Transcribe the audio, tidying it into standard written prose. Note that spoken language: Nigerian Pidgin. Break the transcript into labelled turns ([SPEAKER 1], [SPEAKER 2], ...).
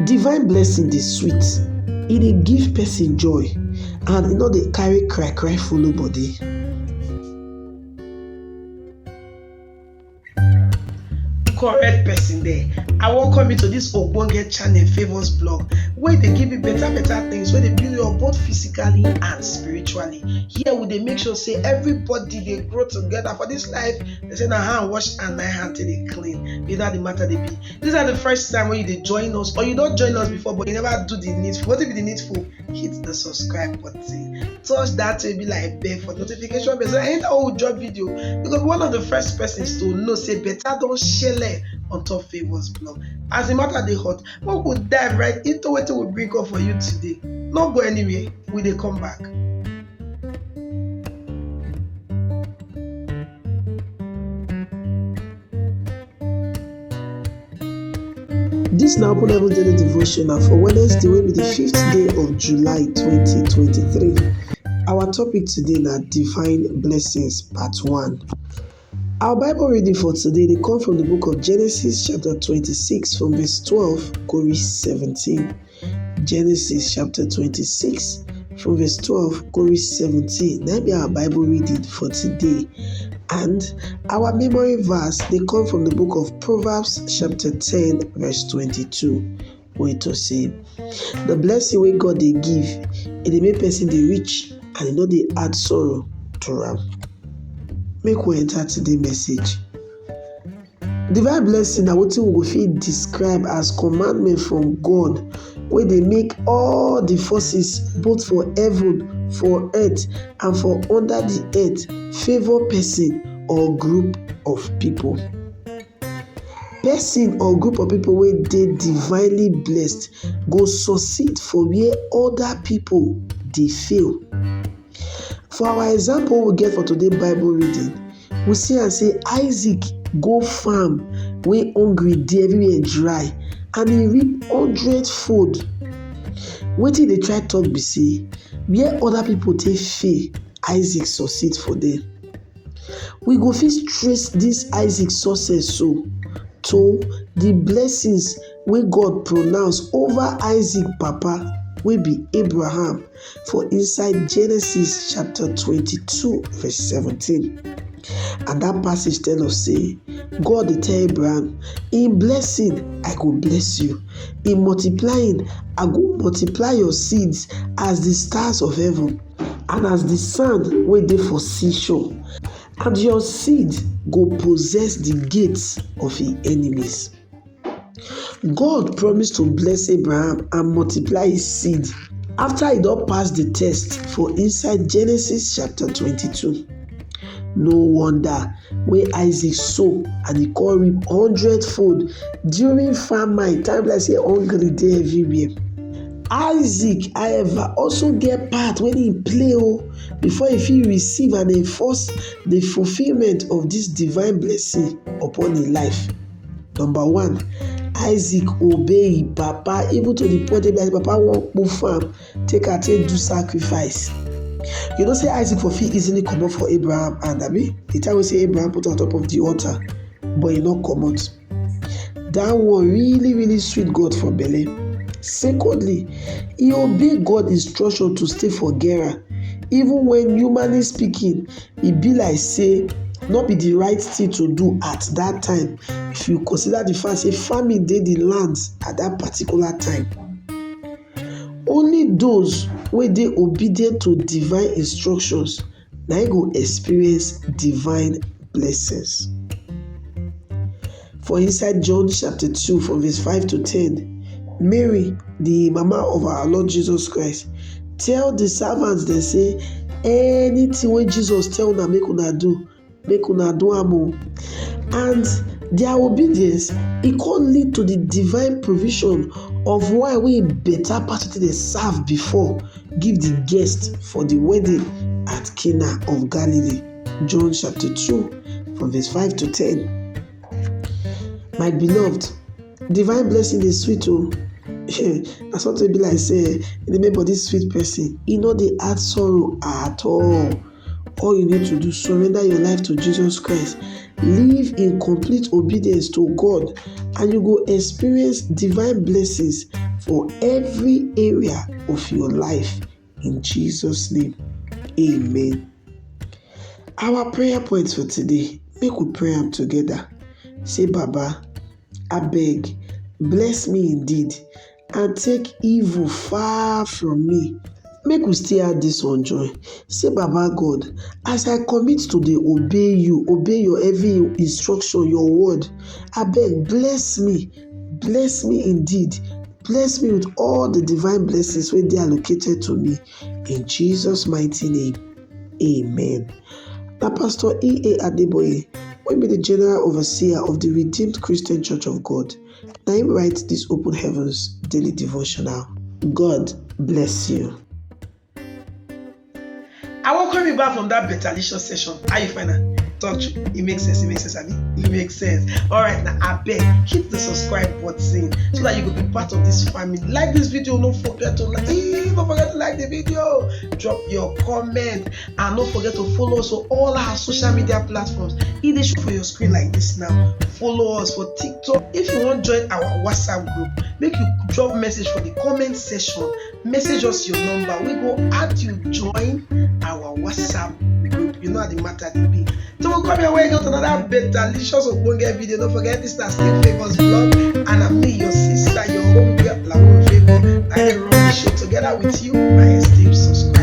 [SPEAKER 1] Divine blessing dey sweet, e dey give person joy, and e no dey carry cry follow body. Correct person there. I welcome you to this ogbonge channel, Favours Blog, where they give you better things, where they build you up both physically and spiritually. Here we dey make sure say everybody dey grow together for this life. They say na hand wash and na hand till dey clean. Be that the matter they be. This is the first time when you dey join us, or you don't join us before, but you never do the needful. What if be the needful? Hit the subscribe button. Touch that will be like bell for notification bell. So anytime we drop video, because one of the first persons to know say better don't share on top Favours Blog. As the matter dey hot, we will dive right into what we bring up for you today. Not go anywhere, we dey come back. This na Open Heaven Daily Devotional for Wednesday, will be the 5th day of July 2023. Our topic today na Divine Blessings, Part 1. Our Bible reading for today, they come from the book of Genesis chapter 26 from verse 12 go reach 17. Genesis chapter 26 from verse 12 go reach 17. That be our Bible reading for today. And our memory verse, they come from the book of Proverbs chapter 10 verse 22. Where to say, the blessing wey God dey give, it dey make person dey rich and e no dey add sorrow to am. Make we enter today's message. Divine blessing na wetin we go fit describe as commandment from God, wey dey make all the forces both for heaven, for earth, and for under the earth favor person or group of people. Person or group of people wey dey divinely blessed go succeed for where other people dey fail. For our example we get for today's Bible reading, we see and say Isaac go farm wey hungry dey everywhere dry, and he reap 100-fold. Wetin dey try talk be say, where other people take fail, Isaac succeed for them. We go fit trace this Isaac success so to the blessings wey God pronounce over Isaac papa, wey be Abraham, for inside Genesis chapter 22 verse 17. And that passage tell us say, God dey tell Abraham, in blessing I go bless you, in multiplying I go multiply your seeds as the stars of heaven and as the sand wey dey for seashore, and your seed go possess the gates of his enemies. God promised to bless Abraham and multiply his seed after he don pass the test for inside Genesis chapter 22. No wonder when Isaac sow and he come reap 100-fold during famine, time like say hungry dey everywhere. Isaac, however, also get part when he play before he fit receive and enforce the fulfillment of this divine blessing upon his life. Number 1, Isaac obey his papa even to the point that his papa wan put farm take do sacrifice. You know say Isaac for fit easily comot for Abraham and the time we say Abraham put on top of the altar, but he no comot. That one really sweet God for belle. Secondly, he obey God instruction to stay for Gerar, even when humanly speaking, e be like say not be the right thing to do at that time, if you consider the fact say famine dey the land at that particular time. Only those wey dey obedient to divine instructions na im go experience divine blessings. For inside John chapter 2 from verse 5 to 10, Mary, the mama of our Lord Jesus Christ, tell the servants, they say, anything wey Jesus tell una make una do am o. And their obedience, e come lead to the divine provision of wine wey better pass wetin dey serve before give the guest for the wedding at Cana of Galilee. John chapter 2 from verse 5 to 10. My beloved, divine blessing is sweet o. Na something be like say in the make body sweet person, e no dey add sorrow at all. All you need to do, surrender your life to Jesus Christ, live in complete obedience to God, and you go experience divine blessings for every area of your life. In Jesus' name, amen. Our prayer points for today, make we pray them together. Say, Baba, I beg, bless me indeed, and take evil far from me. Make we stay at this one joy. Say, Baba God, as I commit to dey obey you, obey your every instruction, your word, I beg, bless me indeed. Bless me with all the divine blessings wey dey allocated to me. In Jesus' mighty name, amen. Na Pastor E.A. Adeboye, wey be the General Overseer of the Redeemed Christian Church of God, na him write this Open Heavens Daily Devotional. God bless you. I welcome you back from that betalicious session. How you find that? Talk to it makes sense. Abi? It makes sense. All right, now I beg, hit the subscribe button so that you can be part of this family. Like this video, don't forget to like the video. Drop your comment and don't forget to follow us on all our social media platforms. It is for your screen like this now. Follow us for TikTok. If you want to join our WhatsApp group, make you drop message for the comment section. Message us your number. We go add you join our WhatsApp group. You know how the matter dey be. So we'll come your way, go to another delicious ogbonge video. Don't forget this is Still Famous Vlog, and I'm me, your sister, your home girl, Favor. I run the show together with you, my esteemed subscribers.